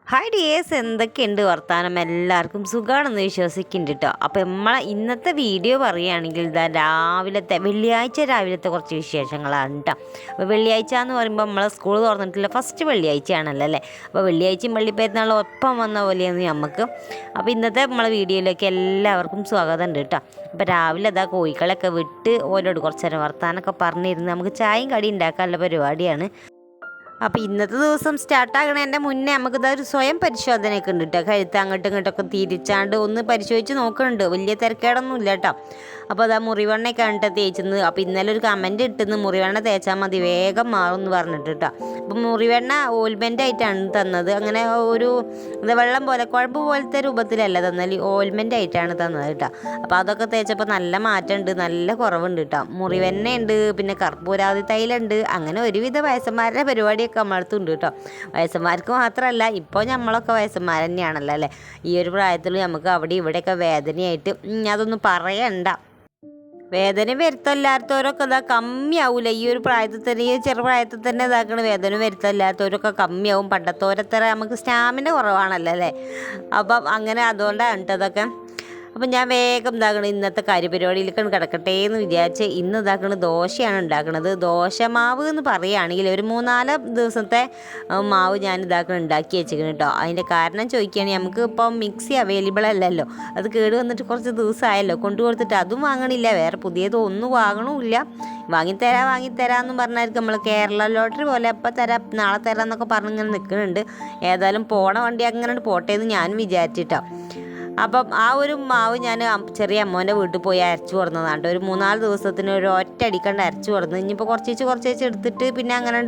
Hi dears, എന്തൊക്കെയുണ്ട് വർത്താനം? എല്ലാവർക്കും സുഖമാണെന്ന് വിശ്വസിക്കുന്നുണ്ട് കേട്ടോ. അപ്പോൾ നമ്മളെ ഇന്നത്തെ വീഡിയോ പറയുകയാണെങ്കിൽ വെള്ളിയാഴ്ച രാവിലത്തെ കുറച്ച് വിശേഷങ്ങളാണ് കേട്ടോ. അപ്പോൾ വെള്ളിയാഴ്ച എന്ന് പറയുമ്പോൾ നമ്മളെ സ്കൂൾ തുറന്നിട്ടില്ല, ഫസ്റ്റ് വെള്ളിയാഴ്ചയാണല്ലോ അല്ലേ. അപ്പോൾ വെള്ളിയാഴ്ചയും വെള്ളിപ്പെരുന്നാളും ഒപ്പം വന്ന പോലെയാണ് നമുക്ക്. അപ്പോൾ ഇന്നത്തെ നമ്മളെ വീഡിയോയിലേക്ക് എല്ലാവർക്കും സ്വാഗതം ഉണ്ട് കേട്ടോ. അപ്പോൾ രാവിലെ കോഴികളൊക്കെ വിട്ട് ഓരോട് കുറച്ച് നേരം വർത്താനൊക്കെ പറഞ്ഞിരുന്ന് നമുക്ക് ചായയും കടി ഉണ്ടാക്കാനുള്ള പരിപാടിയാണ്. അപ്പോൾ ഇന്നത്തെ ദിവസം സ്റ്റാർട്ടാകണതിൻ്റെ മുന്നേ നമുക്കിതൊരു സ്വയം പരിശോധനയൊക്കെ ഉണ്ട് കേട്ടോ. കഴുത്ത് അങ്ങോട്ടും ഇങ്ങോട്ടൊക്കെ തിരിച്ചാണ്ട് ഒന്ന് പരിശോധിച്ച് നോക്കുന്നുണ്ട്. വലിയ തിരക്കേടൊന്നും ഇല്ല കേട്ടോ. അപ്പോൾ മുറിവെണ്ണയൊക്കെ കണ്ടിട്ട് തേച്ചെന്ന്. അപ്പോൾ ഇന്നലെ ഒരു കമൻറ്റ് ഇട്ടുന്ന്, മുറിവെണ്ണ തേച്ചാൽ മതി വേഗം മാറും എന്ന് പറഞ്ഞിട്ട് കേട്ടോ. അപ്പോൾ മുറിവെണ്ണ ഓയിൽമെൻ്റ് ആയിട്ടാണ് തന്നത്. അങ്ങനെ ഒരു വെള്ളം പോലെ കുഴമ്പ് പോലത്തെ രൂപത്തിലല്ല തന്നാൽ, ഓയിൽമെൻ്റ് ആയിട്ടാണ് തന്നത് കേട്ടോ. അപ്പോൾ അതൊക്കെ തേച്ചപ്പോൾ നല്ല മാറ്റമുണ്ട്, നല്ല കുറവുണ്ട് കേട്ടോ. മുറിവെണ്ണയുണ്ട്, പിന്നെ കർപ്പൂരാതി തൈലുണ്ട്. അങ്ങനെ ഒരുവിധ വയസ്സന്മാരുടെ പരിപാടിയൊക്കെ നമ്മളടുത്തുണ്ട് കേട്ടോ. വയസ്സന്മാർക്ക് മാത്രമല്ല, ഇപ്പോൾ നമ്മളൊക്കെ വയസ്സന്മാർ തന്നെയാണല്ലോ അല്ലേ. ഈ ഒരു പ്രായത്തിൽ നമുക്ക് അവിടെ ഇവിടെയൊക്കെ വേദനയായിട്ട് അതൊന്നും പറയണ്ട. വേദന വരുത്തല്ലാത്തവരൊക്കെ കമ്മിയാവൂല. ഈ ഒരു പ്രായത്തിൽ തന്നെ, ഈ ചെറുപ്രായത്തിൽ തന്നെ വേദന വരുത്തല്ലാത്തവരൊക്കെ കമ്മിയാവും. പണ്ടത്തോരത്തര നമുക്ക് സ്റ്റാമിന കുറവാണല്ലോ അല്ലേ. അപ്പം അങ്ങനെ അതുകൊണ്ടാണ് കേട്ടതൊക്കെ. അപ്പം ഞാൻ വേഗം ഇന്നത്തെ കാര്യപരിപാടിയിലേക്ക് കിടക്കട്ടെ എന്ന് വിചാരിച്ച് ഇന്ന് ദോശയാണ് ഉണ്ടാക്കുന്നത്. ദോശമാവ് എന്ന് പറയുകയാണെങ്കിൽ ഒരു 3-4 ദിവസത്തെ മാവ് ഞാൻ ഉണ്ടാക്കി വെച്ചിരിക്കണം കേട്ടോ. അതിൻ്റെ കാരണം ചോദിക്കുകയാണെങ്കിൽ നമുക്ക് ഇപ്പം മിക്സി അവൈലബിൾ അല്ലല്ലോ. അത് കേട് വന്നിട്ട് കുറച്ച് ദിവസമായല്ലോ. കൊണ്ടു കൊടുത്തിട്ട് അതും വാങ്ങണില്ല, വേറെ പുതിയതൊന്നും വാങ്ങണമില്ല. വാങ്ങിത്തരാമെന്ന് പറഞ്ഞായിരിക്കും നമ്മൾ കേരള ലോട്ടറി പോലെ അപ്പം തരാം നാളെ തരാമെന്നൊക്കെ പറഞ്ഞിങ്ങനെ നിൽക്കുന്നുണ്ട്. ഏതായാലും പോണ വണ്ടി അങ്ങനെ പോട്ടെ എന്ന് ഞാനും വിചാരിച്ചിട്ടോ. അപ്പം ആ ഒരു മാവ് ഞാൻ ചെറിയ അമ്മോൻ്റെ വീട്ടിൽ പോയി അരച്ചു കൊടുന്നതാണ്. ഒരു 3-4 ദിവസത്തിന് ഒരു ഒറ്റ അടിക്കണ്ട് അരച്ചു കൊടുന്നു. ഇനിയിപ്പോൾ കുറച്ച് എടുത്തിട്ട് പിന്നെ അങ്ങനെ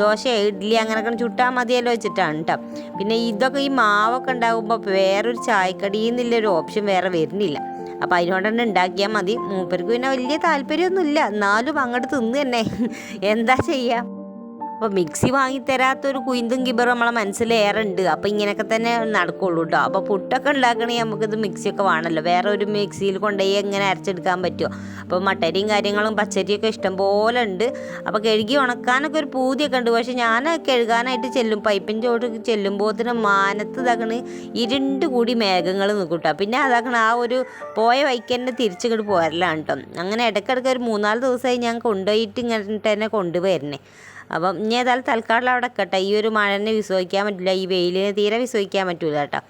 ദോശ ഇഡ്ഡലി അങ്ങനെയൊക്കെ ചുട്ടാൽ മതിയല്ലോ വെച്ചിട്ടാണ് കേട്ടോ. പിന്നെ ഇതൊക്കെ ഈ മാവൊക്കെ ഉണ്ടാകുമ്പോൾ വേറൊരു ചായക്കടിയിൽ നിന്നുള്ളൊരു ഓപ്ഷൻ വേറെ വരുന്നില്ല. അപ്പോൾ അതിനോട് തന്നെ ഉണ്ടാക്കിയാൽ മതി. മൂപ്പർക്ക് പിന്നെ വലിയ താല്പര്യമൊന്നുമില്ല, എന്നാലും അങ്ങോട്ട് തിന്ന് തന്നെ എന്താ ചെയ്യുക. അപ്പോൾ മിക്സി വാങ്ങിത്തരാത്തൊരു കുയിന്തും കിബറും നമ്മളെ മനസ്സിലേറെ ഉണ്ട്. അപ്പോൾ ഇങ്ങനെയൊക്കെ തന്നെ നടക്കുള്ളൂ കേട്ടോ. അപ്പോൾ പുട്ടൊക്കെ ഉണ്ടാക്കണമെങ്കിൽ നമുക്കിത് മിക്സിയൊക്കെ വേണമല്ലോ. വേറെ ഒരു മിക്സിയിൽ കൊണ്ടുപോയി എങ്ങനെ അരച്ചെടുക്കാൻ പറ്റുമോ. അപ്പോൾ മട്ടരിയും കാര്യങ്ങളും പച്ചരിയൊക്കെ ഇഷ്ടംപോലെ ഉണ്ട്. അപ്പോൾ കഴുകി ഉണക്കാനൊക്കെ ഒരു പൂതിയൊക്കെ ഉണ്ട്. പക്ഷെ ഞാൻ കഴുകാനായിട്ട് പൈപ്പിൻ്റെ ചോട്ട് ചെല്ലുമ്പോഴത്തേനും മാനത്ത് ഇരുണ്ട് കൂടി മേഘങ്ങൾ നിൽക്കും കേട്ടോ. പിന്നെ ആ ഒരു പോയ വൈക്കന്നെ തിരിച്ചിങ്ങോട്ട് പോരലാണ് കേട്ടോ. അങ്ങനെ ഇടയ്ക്കിടയ്ക്ക് ഒരു 3-4 ദിവസമായി ഞാൻ കൊണ്ടുപോയിട്ട് ഇങ്ങനെ തന്നെ കൊണ്ടുപോയിരുന്നേ. അപ്പം ഇനി ഏതായാലും തൽക്കാലം അവിടെ നിൽക്കട്ടെ. ഈ ഒരു മഴനെ വിശ്വസിക്കാൻ പറ്റില്ല, ഈ വെയിലിനെ തീരെ വിശ്വസിക്കാൻ പറ്റില്ല കേട്ടോ.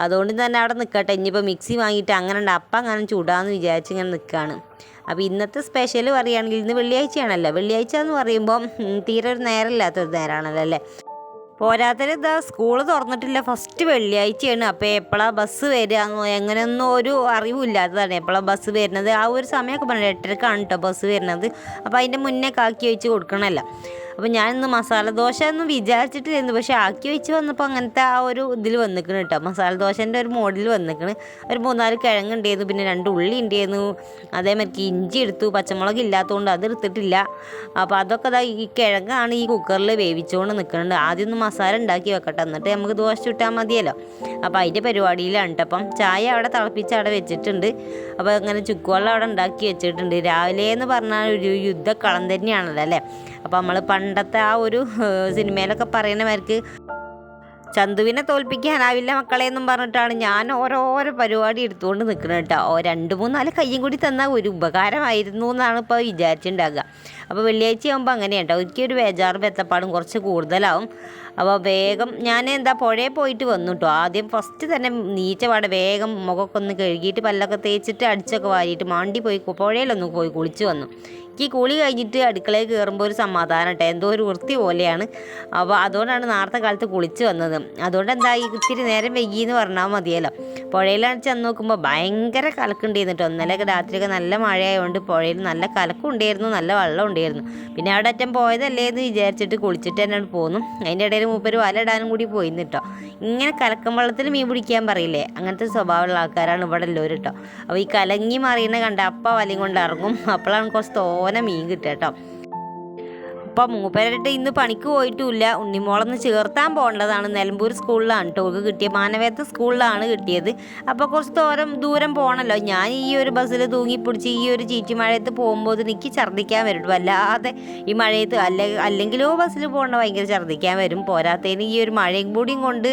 അതുകൊണ്ട് തന്നെ അവിടെ നിൽക്കട്ടെ. ഇനിയിപ്പോൾ മിക്സി വാങ്ങിയിട്ട് അങ്ങനെ അപ്പം അങ്ങനെ ചൂടാമെന്ന് വിചാരിച്ച് ഇങ്ങനെ നിൽക്കുകയാണ്. അപ്പോൾ ഇന്നത്തെ സ്പെഷ്യൽ പറയുകയാണെങ്കിൽ ഇന്ന് വെള്ളിയാഴ്ചയാണല്ലോ. വെള്ളിയാഴ്ച എന്ന് പറയുമ്പം തീരെ ഒരു നേരമില്ലാത്തൊരു നേരമാണല്ലോ അല്ലേ. പോരാത്തത് സ്കൂൾ തുറന്നിട്ടില്ല, ഫസ്റ്റ് വെള്ളിയാഴ്ചയാണ്. അപ്പോൾ എപ്പോഴാണ് ബസ് വരിക എങ്ങനെയൊന്നും ഒരു അറിവില്ലാത്തതാണ് എപ്പോഴാണ് ബസ് വരുന്നത്. ആ ഒരു സമയമൊക്കെ പറഞ്ഞു 8:30 കേട്ടോ ബസ് വരുന്നത്. അപ്പോൾ അതിൻ്റെ മുന്നേ ആക്കി വെച്ച് കൊടുക്കണമല്ലോ. അപ്പോൾ ഞാനിന്ന് മസാല ദോശ എന്ന് വിചാരിച്ചിട്ടിരുന്നു, പക്ഷേ ആക്കി വെച്ച് വന്നപ്പോൾ അങ്ങനത്തെ ആ ഒരു ഇതിൽ വന്നിക്കണം കേട്ടോ. മസാല ദോശേൻ്റെ ഒരു മോഡൽ വന്നിക്കണം. ഒരു 3-4 കിഴങ്ങ് ഉണ്ടായിരുന്നു, പിന്നെ 2 ഉള്ളി ഉണ്ടായിരുന്നു, അതേമാതിരി ഇഞ്ചി എടുത്തു. പച്ചമുളക് ഇല്ലാത്തതുകൊണ്ട് അത് എടുത്തിട്ടില്ല. അപ്പോൾ അതൊക്കെ ഈ കിഴങ്ങാണ് ഈ കുക്കറിൽ വേവിച്ചുകൊണ്ട് നിൽക്കുന്നുണ്ട്. ആദ്യം ഒന്ന് മസാല ഉണ്ടാക്കി വെക്കട്ടെ, എന്നിട്ട് നമുക്ക് ദോശ ചുട്ടാൽ മതിയല്ലോ. അപ്പോൾ അതിൻ്റെ പരിപാടിയിലാണ് കേട്ടോ. അപ്പം ചായ അവിടെ തിളപ്പിച്ച് അവിടെ വെച്ചിട്ടുണ്ട്. അപ്പോൾ അങ്ങനെ ചുക്കുവെള്ളം അവിടെ ഉണ്ടാക്കി വെച്ചിട്ടുണ്ട്. രാവിലെ എന്ന് പറഞ്ഞാൽ ഒരു യുദ്ധക്കളം തന്നെയാണല്ലോ അല്ലേ. അപ്പോൾ നമ്മൾ പണ്ടത്തെ ആ ഒരു സിനിമയിലൊക്കെ പറയുന്നവർക്ക് ചന്തുവിനെ തോൽപ്പിക്കാനാവില്ല മക്കളെ എന്നും പറഞ്ഞിട്ടാണ് ഞാൻ ഓരോരോ പരിപാടി എടുത്തുകൊണ്ട് നിൽക്കുന്നത് കേട്ടോ. 2-3-4 കയ്യും കൂടി തന്നാൽ ഒരു ഉപകാരമായിരുന്നു എന്നാണ് ഇപ്പോൾ വിചാരിച്ചിട്ടുണ്ടാകുക. അപ്പോൾ വെള്ളിയാഴ്ച ആകുമ്പോൾ അങ്ങനെയാണ് കേട്ടോ. ഒരിക്കലും ബേജാറും എത്തപ്പാടും കുറച്ച് കൂടുതലാവും. അപ്പോൾ വേഗം ഞാൻ പുഴയിൽ പോയിട്ട് വന്നു കേട്ടോ. ആദ്യം ഫസ്റ്റ് തന്നെ നീച്ചപാടെ വേഗം മുഖമൊക്കെ ഒന്ന് കഴുകിയിട്ട് പല്ലൊക്കെ തേച്ചിട്ട് അടിച്ചൊക്കെ വാരിയിട്ട് മാണ്ടി പോയി പുഴയിലൊന്ന് പോയി കുളിച്ച് വന്നു. ഈ കുളി കഴിഞ്ഞിട്ട് അടുക്കളയിൽ കയറുമ്പോൾ ഒരു സമാധാനം കേട്ടോ, എന്തോ ഒരു വൃത്തി പോലെയാണ്. അപ്പോൾ അതുകൊണ്ടാണ് നേരത്തെ കാലത്ത് കുളിച്ച് വന്നത്. അതുകൊണ്ട് ഈ ഇത്തിരി നേരം വൈകിയെന്ന് പറഞ്ഞാൽ മതിയല്ലോ. പുഴയിലാണ് ചെന്ന് നോക്കുമ്പോൾ ഭയങ്കര കലക്കുണ്ടായിരുന്നു കേട്ടോ. ഇന്നലെയൊക്കെ രാത്രിയൊക്കെ നല്ല മഴയായതുകൊണ്ട് പുഴയിൽ നല്ല കലക്കും ഉണ്ടായിരുന്നു, നല്ല വെള്ളം ഉണ്ടായിരുന്നു. പിന്നെ അവിടെ അറ്റം പോയതല്ലേ എന്ന് വിചാരിച്ചിട്ട് കുളിച്ചിട്ട് തന്നെ പോന്നു. അതിൻ്റെ ഇടയിൽ മൂപ്പര് വല ഇടാനും കൂടി പോയിന്ന് കേട്ടോ. ഇങ്ങനെ കലക്കം വെള്ളത്തിൽ മീൻ പിടിക്കാൻ പറയില്ലേ, അങ്ങനത്തെ സ്വഭാവമുള്ള ആൾക്കാരാണ് ഇവിടെ എല്ലാവരും കേട്ടോ. അപ്പോൾ ഈ കലങ്ങി മറിയുന്ന കണ്ട അപ്പം വലയും കൊണ്ട് ഇറങ്ങും. അപ്പോഴാണ് കുറച്ച് തോനെ മീൻ കിട്ടുക കേട്ടോ. അപ്പം മൂപ്പരായിട്ട് ഇന്ന് പണിക്ക് പോയിട്ടുമില്ല. ഉണ്ണിമോളൊന്ന് ചേർത്താൻ പോകേണ്ടതാണ്. നിലമ്പൂർ സ്കൂളിലാണ് കേട്ടോ ഓൾക്ക് കിട്ടിയ, മാനവേദ സ്കൂളിലാണ് കിട്ടിയത്. അപ്പോൾ കുറച്ച് ദൂരം പോകണമല്ലോ. ഞാൻ ഈ ഒരു ബസ്സിൽ തൂങ്ങിപ്പിടിച്ച് ഈ ഒരു ചീറ്റി മഴയത്ത് പോകുമ്പോൾ എനിക്ക് ഛർദ്ദിക്കാൻ വരും. വല്ലാതെ ഈ മഴയത്ത് അല്ലെങ്കിലോ ബസ്സിൽ പോകേണ്ട ഭയങ്കര ഛർദ്ദിക്കാൻ വരും. പോരാത്തതിന് ഈ ഒരു മഴയും കൂടിയും കൊണ്ട്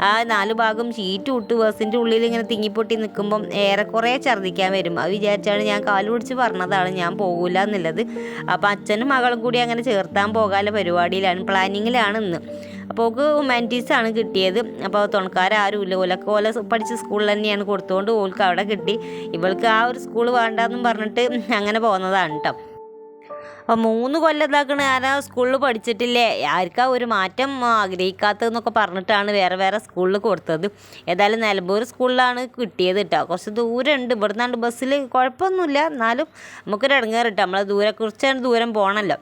ആ 4 ഭാഗം ഷീറ്റ് വിട്ട് ബസ്സിൻ്റെ ഉള്ളിൽ ഇങ്ങനെ തിങ്ങിപ്പൊട്ടി നിൽക്കുമ്പം ഏറെക്കുറെ ഛർദ്ദിക്കാൻ വരും. അത് വിചാരിച്ചാണ് ഞാൻ കാല് പിടിച്ച് പറഞ്ഞതാണ് ഞാൻ പോകില്ല എന്നുള്ളത്. അപ്പോൾ അച്ഛനും മകളും കൂടി അങ്ങനെ ചേർത്താൻ പോകാനുള്ള പരിപാടിയിലാണ്, പ്ലാനിങ്ങിലാണ് ഇന്ന്. അപ്പോൾ ഓൾക്ക് ഹ്യൂമാനിറ്റീസാണ് കിട്ടിയത്. അപ്പോൾ തുണക്കാരും ഓലൊക്കെ ഓല പഠിച്ച സ്കൂളിൽ തന്നെയാണ് കൊടുത്തുകൊണ്ട് ഓൾക്ക് അവിടെ കിട്ടി. ഇവൾക്ക് ആ ഒരു സ്കൂൾ വേണ്ടാന്നും പറഞ്ഞിട്ട് അങ്ങനെ പോകുന്നതാണ് കേട്ടോ. അപ്പോൾ 3 കൊല്ലം ഇതാക്കണ ആരാ സ്കൂളിൽ പഠിച്ചിട്ടില്ലേ, ആർക്കാ ഒരു മാറ്റം ആഗ്രഹിക്കാത്തതെന്നൊക്കെ പറഞ്ഞിട്ടാണ് വേറെ സ്കൂളിൽ കൊടുത്തത്. ഏതായാലും നിലമ്പൂർ സ്കൂളിലാണ് കിട്ടിയത് കേട്ടോ. കുറച്ച് ദൂരമുണ്ട് ഇവിടുന്നാണ്ട് ബസ്സിൽ, കുഴപ്പമൊന്നുമില്ല. എന്നാലും നമുക്കൊരു ഇടങ്ങേറ് കേട്ടോ, നമ്മളെ കുറച്ചാണ് ദൂരം പോകണമല്ലോ.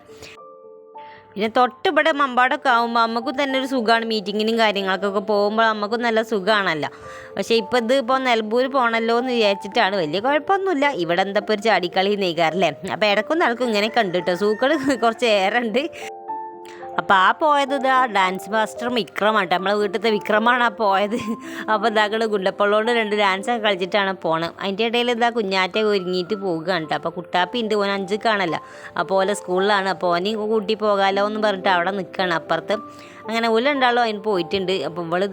പിന്നെ തൊട്ടിവിടെ മമ്പാടൊക്കെ ആകുമ്പോൾ നമുക്കും തന്നെ ഒരു സുഖമാണ്. മീറ്റിങ്ങിനും കാര്യങ്ങൾക്കൊക്കെ പോകുമ്പോൾ നമുക്കും നല്ല സുഖമാണല്ലോ. പക്ഷേ ഇപ്പോൾ നിലമ്പൂർ പോകണമല്ലോ എന്ന് വിചാരിച്ചിട്ടാണ്. വലിയ കുഴപ്പമൊന്നുമില്ല. ഇവിടെ എന്താ ഇപ്പോൾ ഒരു ചാടിക്കളി നെയ്ക്കാറില്ലേ. അപ്പോൾ ഇടയ്ക്കും നടക്കും ഇങ്ങനെ കണ്ടിട്ടോ, സൂക്കൾ കുറച്ച് ഏറെ ഉണ്ട്. അപ്പോൾ ആ പോയത് ഡാൻസ് മാസ്റ്റർ വിക്രമാണ്, നമ്മളെ വീട്ടിലത്തെ വിക്രമാണ് ആ പോയത്. അപ്പോൾ ഇതാക്കൾ ഗുണ്ടപ്പള്ളോണ്ട് 2 ഡാൻസൊക്കെ കളിച്ചിട്ടാണ് പോണത്. അതിൻ്റെ ഇടയിൽ കുഞ്ഞാറ്റ ഒരുങ്ങിയിട്ട് പോകുകയാണ് കേട്ടോ. അപ്പോൾ കുട്ടാപ്പി ഉണ്ട്, ഓൻ 5ക്കാണല്ലോ. അപ്പോൾ ഓലെ സ്കൂളിലാണ്. അപ്പോൾ ഓനെയും കൂട്ടി പോകാമല്ലോ എന്ന് പറഞ്ഞിട്ട് അവിടെ നിൽക്കുകയാണ് അപ്പുറത്ത്. അങ്ങനെ രണ്ടാളും അതിന് പോയിട്ടുണ്ട്. അപ്പോൾ ഇവൾ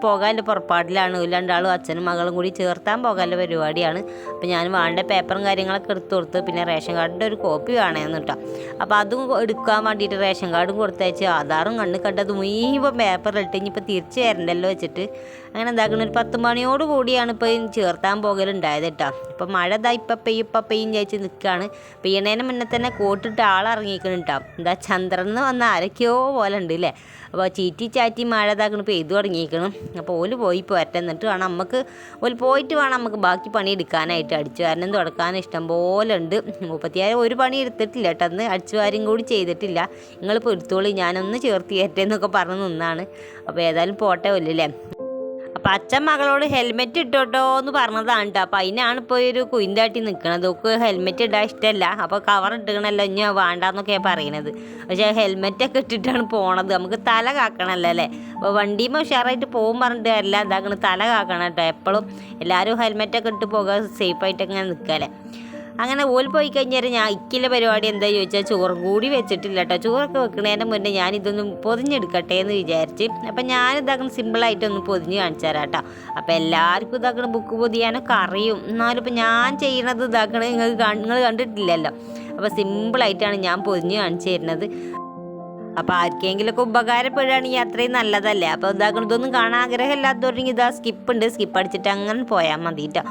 പോകാനുള്ള പുറപ്പാടിലാണ്. രണ്ടാളും അച്ഛനും മകളും കൂടി ചേർത്താൻ പോകാനുള്ള പരിപാടിയാണ്. അപ്പോൾ ഞാൻ വേണ്ട പേപ്പറും കാര്യങ്ങളൊക്കെ എടുത്ത് കൊടുത്ത്, പിന്നെ റേഷൻ കാർഡിൻ്റെ ഒരു കോപ്പി വേണമെന്ന് കേട്ടോ. അപ്പോൾ അതും എടുക്കാൻ വേണ്ടിയിട്ട് റേഷൻ കാർഡും കൊടുത്തയച്ച് ആധാറും കണ്ടത് മുഴുവൻ പേപ്പറിലിട്ട് ഇനിയിപ്പോൾ തിരിച്ച് തരണ്ടല്ലോ വെച്ചിട്ട് അങ്ങനെ ഒരു 10 മണിയോട് കൂടിയാണ് ഇപ്പോൾ ചേർത്താൻ പോകലുണ്ടായത് കേട്ടോ. ഇപ്പോൾ മഴ ഇപ്പം പെയ്യും ചേച്ചി നിൽക്കുകയാണ്. പെയ്യണേന് മുന്നേ തന്നെ കോട്ടിട്ട് ആളിറങ്ങിക്കണം കേട്ടോ. ചന്ദ്രൻ എന്ന് വന്ന ആരൊക്കെയോ പോലെ ഉണ്ട് അല്ലേ. അപ്പോൾ ചാറ്റി മഴ പെയ്തു തുടങ്ങിയിരിക്കണം. അപ്പോൾ ഓല് പോയി പോരട്ടെ, എന്നിട്ട് വേണം ഓല് പോയിട്ട് വേണം നമുക്ക് ബാക്കി പണി എടുക്കാനായിട്ട്. അടിച്ചു വാരനും തുടക്കാനും ഇഷ്ടം പോലെ ഉണ്ട്. 36 ഒരു പണി എടുത്തിട്ടില്ല കേട്ടോ, അന്ന് അടിച്ചു വാരും കൂടി ചെയ്തിട്ടില്ല. നിങ്ങളിപ്പോൾ എടുത്തോളി, ഞാനൊന്ന് ചേർത്ത് കയറ്റേ എന്നൊക്കെ പറഞ്ഞ് നിന്നാണ്. അപ്പോൾ ഏതായാലും പോട്ടെ ഒല്ലേ. അപ്പം അച്ഛൻ മകളോട് ഹെൽമെറ്റ് ഇട്ടോട്ടോ എന്ന് പറഞ്ഞതാണ് കേട്ടോ. അപ്പം അതിനാണ് ഇപ്പോൾ ഒരു കുയിന്താട്ടി നിൽക്കണത്. ഓക്ക് ഹെൽമെറ്റ് ഇടാൻ ഇഷ്ടമല്ല. അപ്പോൾ കവർ ഇട്ടിക്കണല്ലോ ഇനി വേണ്ടാന്നൊക്കെയാണ് പറയണത്. പക്ഷേ ഹെൽമെറ്റൊക്കെ ഇട്ടിട്ടാണ് പോണത്. നമുക്ക് തല കാക്കണമല്ലോ അല്ലേ. അപ്പോൾ വണ്ടിയുമ്പോൾ ഉഷാറായിട്ട് പോകും പറഞ്ഞിട്ട് അല്ല തല കാക്കണം കേട്ടോ. എപ്പോഴും എല്ലാവരും ഹെൽമെറ്റൊക്കെ ഇട്ട് പോകാൻ സേഫായിട്ടൊക്കെ ഇങ്ങനെ നിൽക്കാമല്ലേ. അങ്ങനെ ഓൽ പോയി കഴിഞ്ഞാൽ ഞാൻ ഇക്കില്ല പരിപാടി എന്താ ചോദിച്ചാൽ ചോറും കൂടി വെച്ചിട്ടില്ല കേട്ടോ. ചോറൊക്കെ വെക്കണേൻ്റെ മുന്നേ ഞാനിതൊന്നും പൊതിഞ്ഞെടുക്കട്ടെ എന്ന് വിചാരിച്ച്. അപ്പം സിമ്പിളായിട്ടൊന്ന് പൊതിഞ്ഞ് കാണിച്ചു തരാം കേട്ടോ. അപ്പോൾ എല്ലാവർക്കും ബുക്ക് പൊതിയാനൊക്കെ അറിയും. എന്നാലും ഇപ്പം ഞാൻ ചെയ്യണത് നിങ്ങൾ കണ്ടിട്ടില്ലല്ലോ. അപ്പോൾ സിമ്പിളായിട്ടാണ് ഞാൻ പൊതിഞ്ഞ് കാണിച്ചു തരുന്നത്. അപ്പോൾ ആർക്കെങ്കിലുമൊക്കെ ഉപകാരപ്പെടുകയാണെങ്കിൽ അത്രയും നല്ലതല്ലേ. അപ്പോൾ ഇതൊന്നും കാണാൻ ആഗ്രഹമില്ലാത്തവരെങ്കിൽ സ്കിപ്പ് അടിച്ചിട്ട് അങ്ങനെ പോയാൽ മതി കേട്ടോ.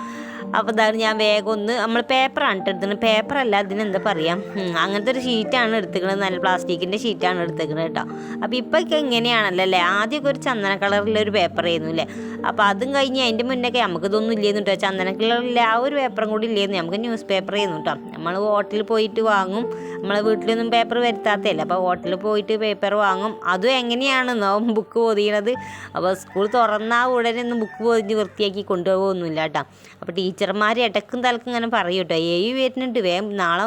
അപ്പോൾ ഞാൻ വേഗം നമ്മൾ പേപ്പറാണ് എടുത്തത്. പേപ്പറല്ല, ഇതിനെന്താ പറയാം, അങ്ങനത്തെ ഒരു ഷീറ്റാണ് എടുത്തിരിക്കുന്നത്. നല്ല പ്ലാസ്റ്റിക്കിൻ്റെ ഷീറ്റാണ് എടുത്തിരിക്കുന്നത് കേട്ടോ. അപ്പോൾ ഇപ്പോഴൊക്കെ എങ്ങനെയാണല്ലോ അല്ലേ. ആദ്യമൊക്കെ ഒരു ചന്ദന കളറിലൊരു പേപ്പർ ആയിരുന്നു അല്ലേ. അപ്പോൾ അതും കഴിഞ്ഞ് അതിൻ്റെ മുന്നൊക്കെ നമുക്കിതൊന്നും ഇല്ലേന്നു കേട്ടോ. ചന്ദന കളറിൽ ആ ഒരു പേപ്പറും കൂടി ഇല്ലേന്നു. നമുക്ക് ന്യൂസ് പേപ്പർ ആയിരുന്നു കേട്ടോ. നമ്മൾ ഹോട്ടലിൽ പോയിട്ട് വാങ്ങും. നമ്മളെ വീട്ടിലൊന്നും പേപ്പർ വരുത്താത്തതല്ല. അപ്പോൾ ഹോട്ടലിൽ പോയിട്ട് പേപ്പർ വാങ്ങും. അതും എങ്ങനെയാണെന്നോ ബുക്ക് പൊതിയണത്. അപ്പോൾ സ്കൂൾ തുറന്നാൽ ഉടനെ ഒന്നും ബുക്ക് പൊതിഞ്ഞ് വൃത്തിയാക്കി കൊണ്ടുപോകുമൊന്നുമില്ല കേട്ടോ. അപ്പോൾ ടീച്ചർമാർ ഇടക്കും തലക്കും ഇങ്ങനെ പറയും കേട്ടോ, വരുന്നുണ്ട്, വേഗം നാളെ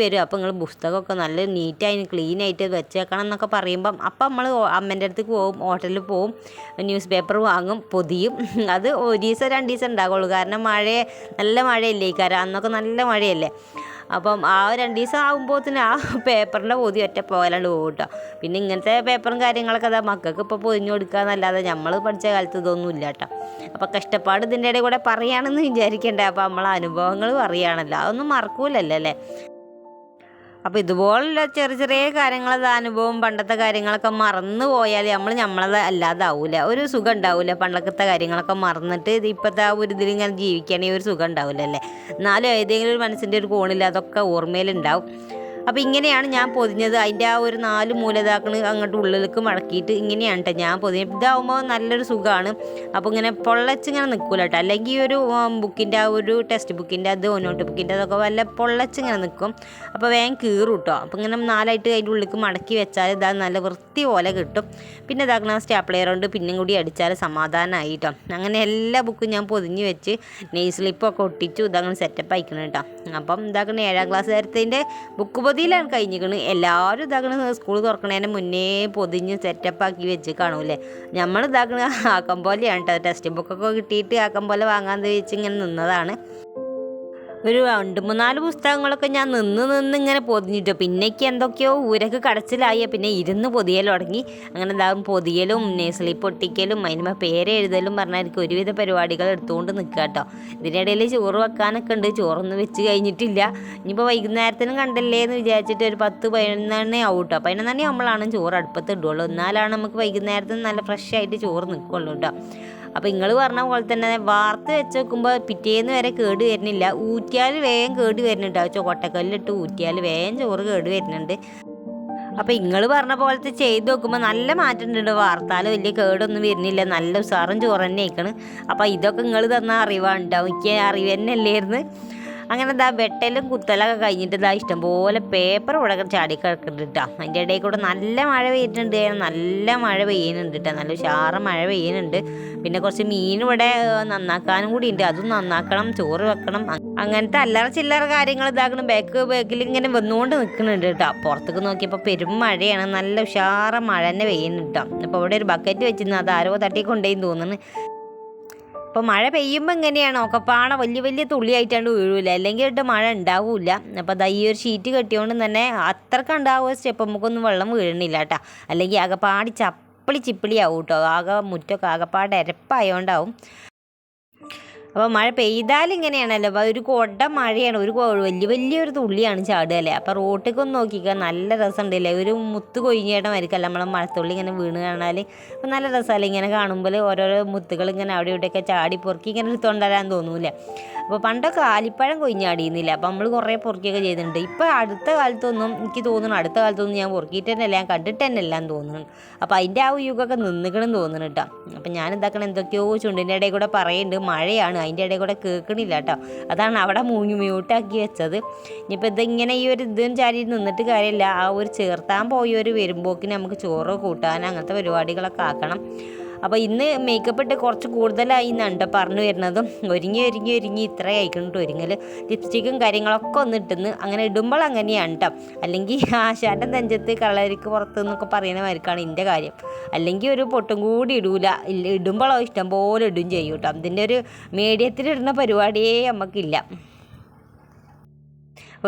വരും. അപ്പോൾ നിങ്ങൾ പുസ്തകമൊക്കെ നല്ല നീറ്റായി ക്ലീനായിട്ട് വെച്ചേക്കണം എന്നൊക്കെ പറയുമ്പം അപ്പം നമ്മൾ അമ്മേൻ്റെ അടുത്തേക്ക് പോകും, ഹോട്ടലിൽ പോവും, ന്യൂസ് പേപ്പർ വാങ്ങും, പൊതിയും. അത് 1 ദിവസം 2 ദിവസം ഉണ്ടാകുള്ളൂ. കാരണം നല്ല മഴയല്ലേ ഈ കാര്യം, അന്നൊക്കെ നല്ല മഴയല്ലേ. അപ്പം ആ 2 ദിവസം ആകുമ്പോഴത്തേന് ആ പേപ്പറിൻ്റെ പൊതി ഒറ്റ പോകലാണ്ട് പോകും കേട്ടോ. പിന്നെ ഇങ്ങനത്തെ പേപ്പറും കാര്യങ്ങളൊക്കെ മക്കൾക്ക് ഇപ്പോൾ പൊതിഞ്ഞു കൊടുക്കുക എന്നല്ലാതെ നമ്മൾ പഠിച്ച കാലത്ത് ഇതൊന്നും ഇല്ല കേട്ടോ. അപ്പോൾ കഷ്ടപ്പാട് ഇതിൻ്റെ ഇടയിൽ കൂടെ പറയുകയാണെന്ന് വിചാരിക്കണ്ടേ. അപ്പോൾ നമ്മളെ അനുഭവങ്ങൾ പറയുകയാണല്ലോ, അതൊന്നും മറക്കൂലല്ലോ അല്ലേ. അപ്പോൾ ഇതുപോലുള്ള ചെറിയ കാര്യങ്ങളത് അനുഭവം, പണ്ടത്തെ കാര്യങ്ങളൊക്കെ മറന്നു പോയാൽ നമ്മളത് അല്ലാതാവൂല, ഒരു സുഖം ഉണ്ടാവില്ല. പണ്ടത്തെ കാര്യങ്ങളൊക്കെ മറന്നിട്ട് ഇപ്പോഴത്തെ ആ ഒരു ഇതിലിങ്ങനെ ജീവിക്കുകയാണെങ്കിൽ ഒരു സുഖം ഉണ്ടാവില്ല അല്ലേ. എന്നാലും ഏതെങ്കിലും ഒരു മനസ്സിൻ്റെ ഒരു കോണില്ല, അതൊക്കെ ഓർമ്മയിലുണ്ടാവും. അപ്പോൾ ഇങ്ങനെയാണ് ഞാൻ പൊതിഞ്ഞത്. അതിൻ്റെ ആ ഒരു 4 മൂലതാക്കൾ അങ്ങോട്ട് ഉള്ളിലേക്ക് മടക്കിയിട്ട് ഇങ്ങനെയാണ് കേട്ടോ ഞാൻ പൊതിഞ്ഞത്. ഇതാവുമ്പോൾ നല്ലൊരു സുഖമാണ്. അപ്പോൾ ഇങ്ങനെ പൊള്ളച്ചിങ്ങനെ നിൽക്കില്ല കേട്ടോ. അല്ലെങ്കിൽ ഒരു ബുക്കിൻ്റെ ആ ഒരു ടെക്സ്റ്റ് ബുക്കിൻ്റെ അത് നോട്ട് ബുക്കിൻ്റെ അതൊക്കെ വല്ല പൊള്ളച്ചിങ്ങനെ നിൽക്കും. അപ്പോൾ വേഗം കീറും കേട്ടോ. അപ്പോൾ ഇങ്ങനെ 4ആയിട്ട് അതിൻ്റെ ഉള്ളിലേക്ക് മടക്കി വെച്ചാൽ ഇതാ നല്ല വൃത്തി പോലെ കിട്ടും. പിന്നെ ഇതാക്കണ സ്റ്റാപ്ലെയർ കൊണ്ട് പിന്നും കൂടി അടിച്ചാൽ സമാധാനമായി കേട്ടോ. അങ്ങനെ എല്ലാ ബുക്കും ഞാൻ പൊതിഞ്ഞ് വെച്ച് നെയ് സ്ലിപ്പൊക്കെ ഒട്ടിച്ചു ഇതങ്ങനെ സെറ്റപ്പ് ആയിക്കണം കേട്ടോ. അപ്പം ഇതാക്കണ 7ാം ക്ലാസ് നേരത്തിൻ്റെ ബുക്ക് പകുതിയിലാണ് കഴിഞ്ഞിരിക്കണ്. എല്ലാവരും ഇതാക്കണ സ്കൂൾ തുറക്കണതിന് മുന്നേ പൊതിഞ്ഞ് സെറ്റപ്പാക്കി വെച്ച് കാണൂലേ. നമ്മൾ ഇതാക്കണ ആക്കം പോലെയാണ് കേട്ടോ. ടെക്സ്റ്റ് ബുക്കൊക്കെ കിട്ടിയിട്ട് ആക്കം പോലെ വാങ്ങാൻ വെച്ച് ഇങ്ങനെ നിന്നതാണ്. ഒരു 2-3-4 പുസ്തകങ്ങളൊക്കെ ഞാൻ നിന്ന് ഇങ്ങനെ പൊതിഞ്ഞിട്ടു. പിന്നേക്ക് എന്തൊക്കെയോ ഊരക്ക് കടച്ചിലായി. പിന്നെ ഇരുന്ന് പൊതിയൽ തുടങ്ങി. അങ്ങനെ എന്താകും പൊതിയലും സ്ലിപ്പ് ഒട്ടിക്കലും അതിന് പേര് എഴുതലും പറഞ്ഞാൽ എനിക്ക് ഒരുവിധ പരിപാടികൾ എടുത്തുകൊണ്ട് നിൽക്കുക കേട്ടോ. ഇതിനിടയിൽ ചോറ് വെക്കാനൊക്കെ ഉണ്ട്. ചോറൊന്നും വെച്ച് കഴിഞ്ഞിട്ടില്ല. ഇനിയിപ്പോൾ വൈകുന്നേരത്തിനും കണ്ടല്ലേ എന്ന് വിചാരിച്ചിട്ട് ഒരു 10-11 ആവും കേട്ടോ. 11 ആകുമ്പോഴാണ് ചോറ് അടുപ്പത്ത് ഇടുള്ളൂ. എന്നാലാണ് നമുക്ക് വൈകുന്നേരത്തിന് നല്ല ഫ്രഷ് ആയിട്ട് ചോറ് നിൽക്കുള്ളൂ കേട്ടോ. അപ്പോൾ നിങ്ങൾ പറഞ്ഞ പോലെ തന്നെ വാർത്ത് വെച്ച് വെക്കുമ്പോൾ പിറ്റേന്ന് വരെ കേട് വരുന്നില്ല. ഊറ്റിയാൽ വേഗം കേട് വരുന്നുണ്ട്. കൊട്ടക്കല്ലിട്ട് ഊറ്റിയാൽ വേഗം ചോറ് കേട് വരുന്നുണ്ട്. അപ്പോൾ നിങ്ങൾ പറഞ്ഞ പോലത്തെ ചെയ്ത് നോക്കുമ്പോൾ നല്ല മാറ്റം ഉണ്ട്. വാർത്താൽ വലിയ കേടൊന്നും വരുന്നില്ല. നല്ല ഉസാറും ചോറ് തന്നെ ആയിക്കണ്. അപ്പോൾ ഇതൊക്കെ നിങ്ങൾ തന്ന അറിവാണ് കേട്ടോ. എനിക്ക് അറിവ് തന്നെ അല്ലായിരുന്നു. അങ്ങനെ വെട്ടലും കുത്തലൊക്കെ കഴിഞ്ഞിട്ട് ഇഷ്ടംപോലെ പേപ്പർ ഇവിടെ ചാടി കിടക്കുന്നുണ്ട് കേട്ടോ. അതിൻ്റെ ഇടയിൽ കൂടെ നല്ല മഴ പെയ്യുന്നുണ്ട്. നല്ല മഴ പെയ്യുന്നുണ്ട് കേട്ടോ. നല്ല ഉഷാറ് മഴ പെയ്യുന്നുണ്ട്. പിന്നെ കുറച്ച് മീൻ ഇവിടെ നന്നാക്കാനും കൂടി ഉണ്ട്. അതും നന്നാക്കണം, ചോറ് വെക്കണം. അങ്ങനത്തെ അല്ലറ ചില്ലറ കാര്യങ്ങൾ ഇതാക്കണം. ബാക്കിൽ ഇങ്ങനെ വന്നുകൊണ്ട് നിൽക്കുന്നുണ്ട് കേട്ടോ. പുറത്തേക്ക് നോക്കിയപ്പോൾ പെരും മഴയാണ്. നല്ല ഉഷാറ് മഴ തന്നെ പെയ്യുന്നുണ്ട് കേട്ടോ. അപ്പോൾ ഇവിടെ ഒരു ബക്കറ്റ് വെച്ചിരുന്നു. അത് ആരോ തട്ടിക്കൊണ്ടേന്ന് തോന്നുന്നു. അപ്പോൾ മഴ പെയ്യുമ്പോൾ എങ്ങനെയാണ് ഒക്കെപ്പാടെ വലിയ തുള്ളിയായിട്ടാണ്ട് വീഴൂല. അല്ലെങ്കിൽ ഇട്ട് മഴ ഉണ്ടാവില്ല. അപ്പോൾ ഈ ഒരു ഷീറ്റ് കെട്ടിയോണ്ട് തന്നെ അത്രക്ക് ഉണ്ടാവുക സ്റ്റെപ്പ് നമുക്കൊന്നും വെള്ളം വീഴണില്ല കേട്ടോ. അല്ലെങ്കിൽ ആകെപ്പാടി ചിപ്പിളി ആവും കേട്ടോ. ആകെ മുറ്റൊക്കെ ആകെപ്പാട് എരപ്പായോണ്ടാവും. അപ്പോൾ മഴ പെയ്താൽ ഇങ്ങനെയാണല്ലോ. അപ്പോൾ ഒരു കൊട മഴയാണ്. ഒരു വലിയൊരു തുള്ളിയാണ് ചാടുകയല്ലേ. അപ്പോൾ റോട്ടിലേക്കൊന്ന് നോക്കിക്കുക. നല്ല രസമുണ്ടല്ലേ. ഒരു മുത്ത് കൊഴിഞ്ഞേട്ട മരിക്കല്ല നമ്മളെ മഴത്തുള്ളി ഇങ്ങനെ വീണ് കാണാൽ. അപ്പോൾ നല്ല രസമല്ലേ ഇങ്ങനെ കാണുമ്പോൾ ഓരോരോ മുത്തുകൾ ഇങ്ങനെ അവിടെ ഇവിടെയൊക്കെ ചാടി പൊറുക്കി ഇങ്ങനെ എടുത്തുകൊണ്ടുവരാൻ തോന്നൂലേ. അപ്പോൾ പണ്ടൊക്കെ ആലിപ്പഴം കൊഴിഞ്ഞാടിയുന്നില്ല. അപ്പോൾ നമ്മൾ കുറേ പൊറുക്കിയൊക്കെ ചെയ്തിട്ടുണ്ട്. ഇപ്പോൾ അടുത്ത കാലത്തൊന്നും എനിക്ക് തോന്നുന്നു, അടുത്ത കാലത്തൊന്നും ഞാൻ പൊറുക്കിയിട്ട് തന്നെ അല്ല, ഞാൻ കണ്ടിട്ട് തന്നെ എല്ലാം തോന്നുന്നു. അപ്പോൾ അതിൻ്റെ ആ യുഗമൊക്കെ നിന്നിക്കണം തോന്നുന്നു കേട്ടോ. അപ്പോൾ ഞാൻ ഇതാക്കണം എന്തൊക്കെയോ ചുണ്ടിൻ്റെ ഇടയിൽ കൂടെ പറയുന്നുണ്ട്. മഴയാണ്, അതിൻ്റെ ഇടയിൽ കൂടെ കേൾക്കണില്ല കേട്ടോ. അതാണ് അവിടെ മ്യൂട്ടാക്കി വെച്ചത്. ഇനിയിപ്പോൾ ഇതിങ്ങനെ ഈ ഒരു ഇതും ചാരി നിന്നിട്ട് കാര്യമില്ല. ആ ഒരു ചേർത്താൻ പോയൊരു വരുമ്പോക്കിന് നമുക്ക് ചോറ് കൂട്ടാൻ അങ്ങനത്തെ പരിപാടികളൊക്കെ ആക്കണം. അപ്പോൾ ഇന്ന് മേക്കപ്പ് ഇട്ട് കുറച്ച് കൂടുതലായി എന്നുണ്ട് പറഞ്ഞു വരുന്നതും. ഒരുങ്ങി ഇത്ര കഴിക്കണിട്ട് ഒരുങ്ങൽ. ലിപ്സ്റ്റിക്കും കാര്യങ്ങളൊക്കെ ഒന്ന് ഇട്ടുന്ന്. അങ്ങനെ ഇടുമ്പോൾ അങ്ങനെയാണ് കേട്ടോ. അല്ലെങ്കിൽ ആശാൻ്റെ നെഞ്ചത്ത് കളരിക്ക് പുറത്ത് എന്നൊക്കെ പറയുന്ന മാതിരിക്കാണ് എൻ്റെ കാര്യം. അല്ലെങ്കിൽ ഒരു പൊട്ടും കൂടി ഇടൂല. ഇടുമ്പോഴോ ഇഷ്ടം പോലെ ഇടും ചെയ്യും കേട്ടോ. അതിൻ്റെ ഒരു മീഡിയത്തിലിടുന്ന പരിപാടിയേ നമുക്കില്ല.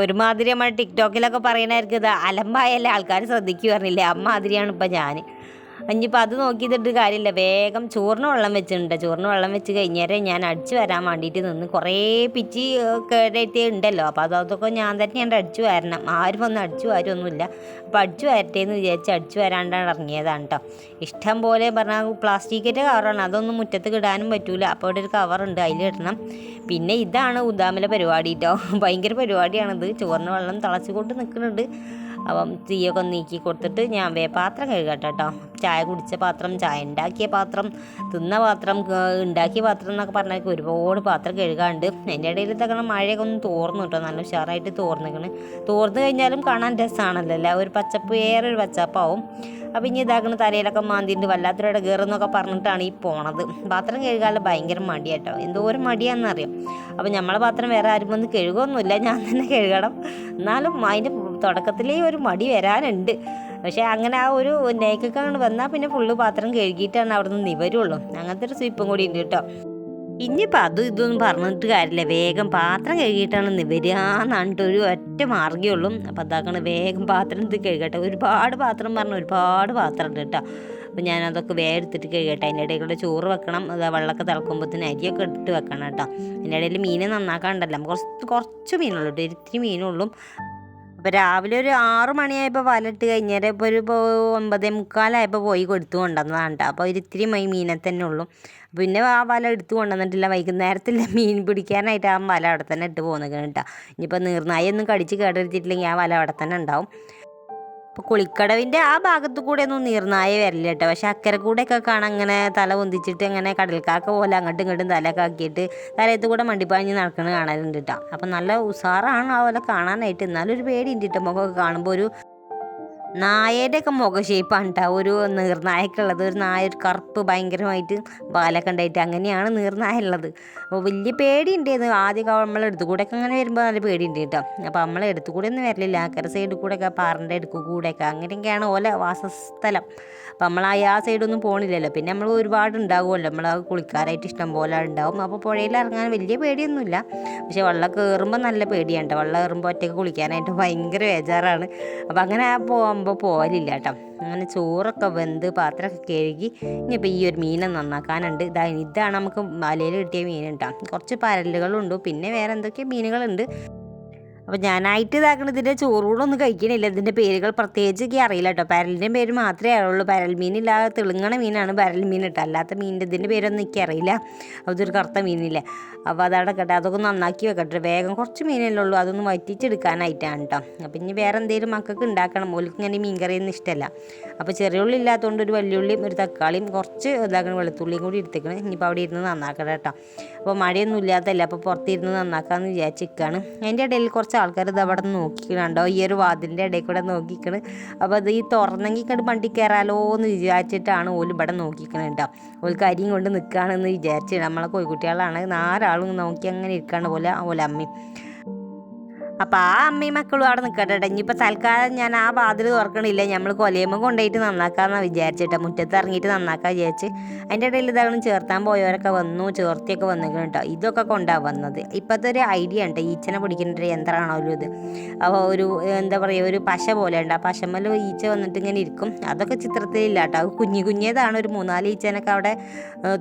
ഒരുമാതിരി നമ്മൾ ടിക്ടോക്കിലൊക്കെ പറയണായിരിക്കും ഇത് അലമ്പായല്ലേ ആൾക്കാർ ശ്രദ്ധിക്കുക പറഞ്ഞില്ലേ. അമ്മാതിരിയാണ് ഇപ്പം ഞാൻ. ഇനിയിപ്പോൾ അത് നോക്കിയിട്ട് കാര്യമില്ല. വേഗം ചോറിന് വെള്ളം വെച്ചിട്ടുണ്ട്. ചോറിന് വെള്ളം വെച്ച് കഴിഞ്ഞേരം ഞാൻ അടിച്ചു വരാൻ വേണ്ടിയിട്ട് നിന്ന്. കുറേ പിച്ചി കേടായിട്ട് ഉണ്ടല്ലോ. അപ്പോൾ അതൊക്കെ ഞാൻ തന്നെയാണ് അടിച്ചു വരണം. ആരും വന്ന് അടിച്ചു വാരൊന്നുമില്ല. അപ്പോൾ അടിച്ചു വരട്ടേന്ന് വിചാരിച്ച് അടിച്ചു വരാണ്ടാണ് ഇറങ്ങിയതാണ് കേട്ടോ. ഇഷ്ടം പോലെ പറഞ്ഞാൽ പ്ലാസ്റ്റിക്കിൻ്റെ കവറാണ്. അതൊന്നും മുറ്റത്ത് ഇടാനും പറ്റൂല. അപ്പോൾ ഇവിടെ ഒരു കവറുണ്ട്, അതിലിടണം. പിന്നെ ഇതാണ് ഉദാമിലെ പരിപാടി കേട്ടോ. ഭയങ്കര പരിപാടിയാണിത്. ചോറിന് വെള്ളം തിളച്ചുകൊണ്ട് നിൽക്കുന്നുണ്ട്. അപ്പം തീയൊക്കെ നീക്കി കൊടുത്തിട്ട് ഞാൻ പാത്രം കഴുകട്ടെ കേട്ടോ. ചായ കുടിച്ച പാത്രം, ചായ ഉണ്ടാക്കിയ പാത്രം, തിന്ന പാത്രം, ഉണ്ടാക്കിയ പാത്രം എന്നൊക്കെ പറഞ്ഞാൽ ഒരുപാട് പാത്രം കഴുകാണ്ട്. അതിൻ്റെ ഇടയിൽ തക്കണം മഴയൊക്കെ ഒന്ന് തോർന്നു കേട്ടോ. നല്ല ഉഷാറായിട്ട് തോർന്നിക്കണ്. തോർന്നു കഴിഞ്ഞാലും കാണാൻ രസമാണല്ലോ. ഒരു പച്ചപ്പ്, വേറൊരു പച്ചപ്പാവും. അപ്പം ഇനി ഇതാക്കുന്ന തലയിലൊക്കെ മാന്തിണ്ട് വല്ലാത്തൊരു ഇടകേറെന്നൊക്കെ പറഞ്ഞിട്ടാണ് ഈ പോണത്. പാത്രം കഴുകാനുള്ള ഭയങ്കര മടിയാട്ടോ. എന്തോരം മടിയാണെന്നറിയാം. അപ്പം നമ്മളെ പാത്രം വേറെ ആരും വന്ന് കഴുകുമൊന്നുമില്ല, ഞാൻ തന്നെ കഴുകണം. എന്നാലും അതിൻ്റെ തുടക്കത്തിലേ ഒരു മടി വരാനുണ്ട്. പക്ഷേ അങ്ങനെ ആ ഒരു നേക്കൊക്കെ അങ്ങോട്ട് വന്നാൽ പിന്നെ ഫുള്ള് പാത്രം കഴുകിയിട്ടാണ് അവിടെ നിന്ന് നിവരുള്ളൂ. അങ്ങനത്തെ ഒരു സ്വീപ്പും കൂടി ഉണ്ട് കേട്ടോ. ഇനിയിപ്പോൾ അതും ഇതൊന്നും പറഞ്ഞിട്ട് കാര്യമില്ല. വേഗം പാത്രം കഴുകിയിട്ടാണ് നിവരാന്നാണിട്ട് ഒരു ഒറ്റ മാർഗ്ഗമുള്ളൂ. അപ്പോൾ അതാക്കണം വേഗം പാത്രം ഇത് കഴുകട്ടെ. ഒരുപാട് പാത്രം ഒരുപാട് പാത്രം ഉണ്ട് കേട്ടോ. അപ്പോൾ ഞാനതൊക്കെ വേഗം എടുത്തിട്ട് കഴുകട്ടെ. അതിൻ്റെ ഇടയിൽ കൂടെ ചോറ് വെക്കണം. അത് വെള്ളമൊക്കെ തിളക്കുമ്പോഴത്തേന് അരിയൊക്കെ ഇട്ട് വെക്കണം കേട്ടോ. അതിൻ്റെ ഇടയിൽ മീൻ നന്നാക്കാണ്ടല്ലോ. കുറച്ച് മീനുള്ളൂ കേട്ടോ. ഇത്തിരി മീനുള്ളൂ. അപ്പോൾ രാവിലെ ഒരു 6 മണിയായപ്പോൾ വലയിട്ട് കഴിഞ്ഞാൽ ഇപ്പോൾ ഒരു 9:45 പോയി കൊടുത്തു കൊണ്ടുവന്നതാണ് കേട്ടോ. അപ്പോൾ ഇത്തിരി മീനെ തന്നെ ഉള്ളൂ. പിന്നെ ആ വല എടുത്തു കൊണ്ടുവന്നിട്ടില്ല. വൈകുന്നേരത്തില്ല മീൻ പിടിക്കാനായിട്ട് ആ വല അവിടെ തന്നെ ഇട്ട് പോകുന്നത് കേട്ടോ. ഇനിയിപ്പോൾ നീർനായൊന്നും കടിച്ച് കേടെടുത്തിട്ടില്ലെങ്കിൽ ആ വല അവിടെ തന്നെ ഉണ്ടാവും. അപ്പോൾ കുളിക്കടവിൻ്റെ ആ ഭാഗത്തു കൂടെ ഒന്നും നീർനായ വരില്ല കേട്ടോ. പക്ഷെ അക്കരെ കൂടെയൊക്കെ കാണാൻ അങ്ങനെ തല പൊന്തിച്ചിട്ട് അങ്ങനെ കടൽക്കാക്ക പോലെ അങ്ങോട്ടും ഇങ്ങോട്ടും തലയൊക്കെ ആക്കിയിട്ട് തലയത്ത് കൂടെ മണ്ടിപ്പാഞ്ഞ് നടക്കുന്നത് കാണലുണ്ട് കേട്ടോ. അപ്പം നല്ല ഉഷാറാണ് ആ പോലെ കാണാനായിട്ട്. എന്നാലും ഒരു പേടി ഉണ്ട് കേട്ടോ. മുഖമൊക്കെ കാണുമ്പോൾ നായയുടെയൊക്കെ മുഖ ഷേപ്പാണ് കേട്ടോ ഒരു നീർനായൊക്കെയുള്ളത്. ഒരു നായ ഒരു കറുപ്പ് ഭയങ്കരമായിട്ട് വാലൊക്കെ ഉണ്ടായിട്ട് അങ്ങനെയാണ് നീർനായ ഉള്ളത്. അപ്പോൾ വലിയ പേടിയുണ്ടായിരുന്നു ആദ്യമൊക്കെ നമ്മളെ അടുത്ത് കൂടെയൊക്കെ അങ്ങനെ വരുമ്പോൾ നല്ല പേടിയുണ്ട് കേട്ടോ. അപ്പോൾ നമ്മളെ അടുത്ത് കൂടെ ഒന്നും വരലില്ല, അക്കര സൈഡിൽ കൂടെയൊക്കെ പാറിൻ്റെ അടുക്ക് കൂടെയൊക്കെ അങ്ങനെയൊക്കെയാണ് ഓല വാസസ്ഥലം. അപ്പോൾ നമ്മൾ ആ സൈഡൊന്നും പോകണില്ലല്ലോ. പിന്നെ നമ്മൾ ഒരുപാട് ഉണ്ടാകുമല്ലോ, നമ്മൾ കുളിക്കാനായിട്ട് ഇഷ്ടം പോലെ ഉണ്ടാവും. അപ്പോൾ പുഴയിൽ ഇറങ്ങാൻ വലിയ പേടിയൊന്നുമില്ല, പക്ഷേ വെള്ളം കയറുമ്പോൾ നല്ല പേടിയാണ്. വെള്ളം കയറുമ്പോൾ ഒറ്റയ്ക്ക് കുളിക്കാനായിട്ട് ഭയങ്കര ബേജാറാണ്. അപ്പോൾ അങ്ങനെ പോകുമ്പോൾ പോകലില്ല കേട്ടോ. അങ്ങനെ ചോറൊക്കെ വെന്ത് പാത്രമൊക്കെ കഴുകി ഇനിയിപ്പോൾ ഈ ഒരു മീനെ നന്നാക്കാനുണ്ട്. ഇതാണ് നമുക്ക് മലയിൽ കിട്ടിയ മീൻ കേട്ടോ. കുറച്ച് പരലുകളുണ്ട്, പിന്നെ വേറെ എന്തൊക്കെയോ മീനുകളുണ്ട്. അപ്പോൾ ഞാനായിട്ട് ഇതാക്കണം ഇതിൻ്റെ ചോറുകൂടൊന്നും കഴിക്കണില്ല. ഇതിൻ്റെ പേരുകൾ പ്രത്യേകിച്ച് എനിക്ക് അറിയില്ല കേട്ടോ. പരലിൻ്റെ പേര് മാത്രമേ അറിയുള്ളൂ. പരൽ മീനില്ലാതെ തിളുങ്ങണ മീനാണ് പരൽ മീൻ കേട്ടോ. അല്ലാത്ത മീനിൻ്റെ ഇതിൻ്റെ പേരൊന്നും എനിക്കറിയില്ല. അതൊരു കറുത്ത മീനില്ലേ. അപ്പോൾ അതവിടെ കേട്ടോ, അതൊക്കെ നന്നാക്കി വെക്കട്ടെ. വേഗം കുറച്ച് മീനല്ലേ ഉള്ളൂ, അതൊന്ന് വറ്റിച്ചെടുക്കാനായിട്ടാണ് കേട്ടോ. അപ്പോൾ ഇനി വേറെ എന്തെങ്കിലും മക്കൾക്ക് ഉണ്ടാക്കണം. ഓൾക്ക് ഇങ്ങനെ മീൻ കറിയൊന്നും ഇഷ്ടമല്ല. അപ്പോൾ ചെറിയ ഉള്ളി ഇല്ലാത്തതുകൊണ്ട് ഒരു വലിയുള്ളിയും ഒരു തക്കാളിയും കുറച്ച് ഇതാക്കണം വെളുത്തുള്ളിയും കൂടി എടുത്തേക്കണം. ഇനിയിപ്പോൾ അവിടെ ഇരുന്ന് നന്നാക്കണം കേട്ടോ. അപ്പോൾ മഴയൊന്നും ഇല്ലാത്തല്ല, അപ്പോൾ പുറത്തിരുന്ന് നന്നാക്കാമെന്ന് വിചാരിച്ചിരിക്കുകയാണ്. അതിൻ്റെ ഇടയിൽ കുറച്ച് ആൾക്കാർ ഇത് അവിടെ നോക്കിക്കണുണ്ടോ, ഈ ഒരു വാതിലിൻ്റെ ഇടയിൽ കൂടെ നോക്കിക്കണ്. അപ്പോൾ അത് ഈ തുറന്നെങ്കിൽ കണ്ട് വണ്ടി കയറാലോ എന്ന് വിചാരിച്ചിട്ടാണ് ഓല് ഇവിടെ നോക്കിക്കണത് കേട്ടോ. ഓൽക്ക് അരിയും കൊണ്ട് നിൽക്കുകയാണെന്ന് വിചാരിച്ച് നമ്മളെ കോഴിക്കുട്ടികളാണ് 4 ആളും നോക്കി അങ്ങനെ ഇരിക്കാണ്ട് പോലെ ഓല അമ്മയും. അപ്പോൾ ആ അമ്മയും മക്കളും അവിടെ നിൽക്കട്ടെ കേട്ടോ. ഇനിയിപ്പോൾ തൽക്കാലം ഞാൻ ആ വാതിൽ തുറക്കണില്ല, നമ്മൾ കൊലയമ്മ കൊണ്ടുപോയിട്ട് നന്നാക്കാമെന്നാണ് വിചാരിച്ചിട്ടോ. മുറ്റത്ത് ഇറങ്ങിയിട്ട് നന്നാക്കാൻ വിചാരിച്ച്. അതിൻ്റെ ഇടയിൽ ഇതാണ് ചേർത്താൻ പോയവരൊക്കെ വന്നു, ചേർത്തിയൊക്കെ വന്നിരിക്കണം കേട്ടോ. ഇതൊക്കെ കൊണ്ടാണ് വന്നത്. ഇപ്പോഴത്തെ ഒരു ഐഡിയ ഉണ്ട്, ഈച്ചനെ പിടിക്കേണ്ട ഒരു യന്ത്രമാണല്ലോ ഇത്. അപ്പോൾ ഒരു എന്താ പറയുക, ഒരു പശ പോലെ ഉണ്ട്. ആ പശമേൽ ഈച്ച വന്നിട്ട് ഇങ്ങനെ ഇരിക്കും. അതൊക്കെ ചിത്രത്തിലില്ല കേട്ടോ. അത് കുഞ്ഞേതാണ്. ഒരു 3-4 ഈച്ചനൊക്കെ അവിടെ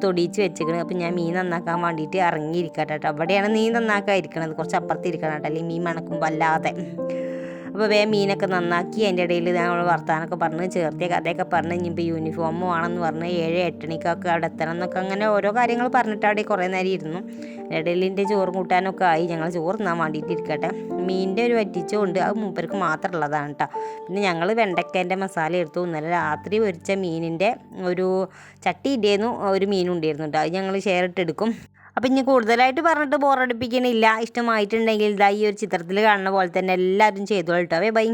തൊടിയിച്ച് വെച്ചിരിക്കണത്. അപ്പോൾ ഞാൻ മീൻ നന്നാക്കാൻ വേണ്ടിയിട്ട് ഇറങ്ങിയിരിക്കട്ടെ കേട്ടോ. അവിടെയാണ് മീൻ നന്നാക്കാൻ ഇരിക്കണത്, കുറച്ച് അപ്പുറത്ത് ഇരിക്കണം കേട്ടോ, അല്ലെങ്കിൽ മീൻ മണക്കുമ്പോൾ അല്ലാതെ. അപ്പോൾ വേഗം മീനൊക്കെ നന്നാക്കി അതിൻ്റെ ഇടയിൽ ഞങ്ങൾ വർത്താനൊക്കെ പറഞ്ഞ് ചേർത്തിയ കഥയൊക്കെ പറഞ്ഞ് ഇനിയിപ്പോൾ യൂണിഫോം വേണമെന്ന് പറഞ്ഞ് 7-8 മണിക്കൊക്കെ അവിടെ എത്തണം എന്നൊക്കെ അങ്ങനെ ഓരോ കാര്യങ്ങൾ പറഞ്ഞിട്ട് അവിടെ കുറേ നേരം ഇരുന്നു. ഇടയിലിൻ്റെ ചോറും കൂട്ടാനൊക്കെ ആയി. ഞങ്ങൾ ചോറ് തിന്നാൻ വേണ്ടിയിട്ട് ഇരിക്കട്ടെ. മീനിൻ്റെ ഒരു വറ്റിച്ചുകൊണ്ട് അത് മൂപ്പർക്ക് മാത്രമുള്ളതാണ് കേട്ടോ. പിന്നെ ഞങ്ങൾ വെണ്ടയ്ക്കേൻ്റെ മസാല എടുത്തു. ഇന്നലെ രാത്രി പൊരിച്ച മീനിൻ്റെ ഒരു ചട്ടി ഇടേന്നു ഒരു മീനുണ്ടായിരുന്നു കേട്ടോ. അത് ഞങ്ങൾ ഷെയർ ഇട്ടെടുക്കും. അപ്പം ഇനി കൂടുതലായിട്ട് പറഞ്ഞിട്ട് ബോറടിപ്പിക്കണില്ല. ഇഷ്ടമായിട്ടുണ്ടെങ്കിൽ ഇതാ ഈ ഒരു ചിത്രത്തിൽ കാണുന്ന പോലെ തന്നെ എല്ലാവരും ചെയ്തോളൂ കേട്ടോ. ബൈ.